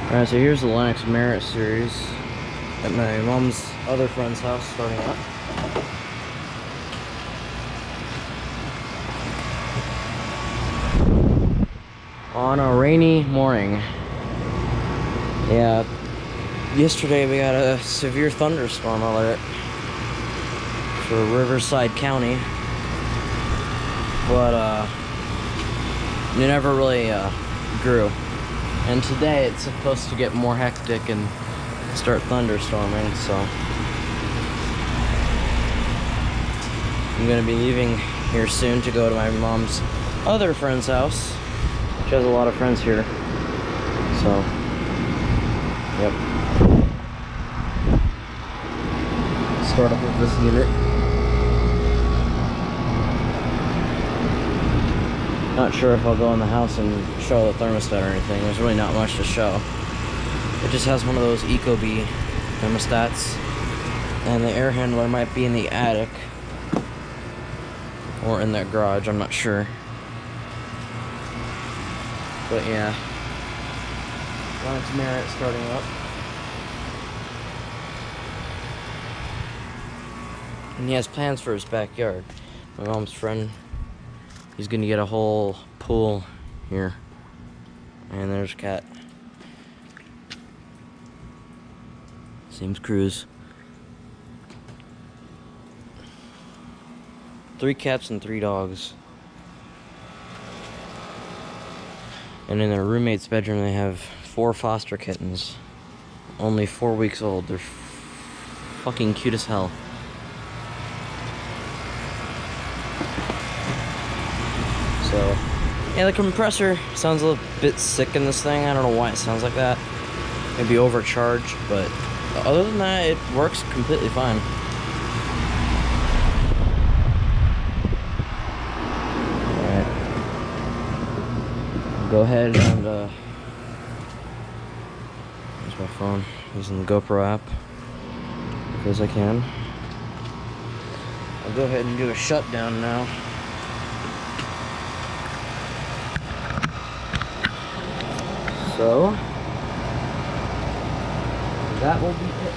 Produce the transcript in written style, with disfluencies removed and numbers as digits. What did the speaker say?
Alright, so here's the Lennox Merit series at my mom's other friend's house starting up. On a rainy morning. Yeah, yesterday we got a severe thunderstorm alert for Riverside County, but it never really grew. And today it's supposed to get more hectic and start thunderstorming, so I'm gonna be leaving here soon to go to my mom's other friend's house. She has a lot of friends here, so yep. Start up with this unit. Not sure if I'll go in the house and show the thermostat or anything. There's really not much to show. It just has one of those Ecobee thermostats, and the air handler might be in the attic or in that garage, I'm not sure. But yeah, Lennox Merit starting up. And he has plans for his backyard. My mom's friend, he's gonna get a whole pool here. And there's a cat. Seems cruise. 3 cats and 3 dogs. And in their roommate's bedroom they have 4 foster kittens. Only 4 weeks old. They're fucking cute as hell. So, yeah, the compressor sounds a little bit sick in this thing. I don't know why it sounds like that. Maybe overcharged, but other than that, it works completely fine. Alright. Go ahead and, there's my phone, using the GoPro app, because I can. I'll go ahead and do a shutdown now. So, that will be it.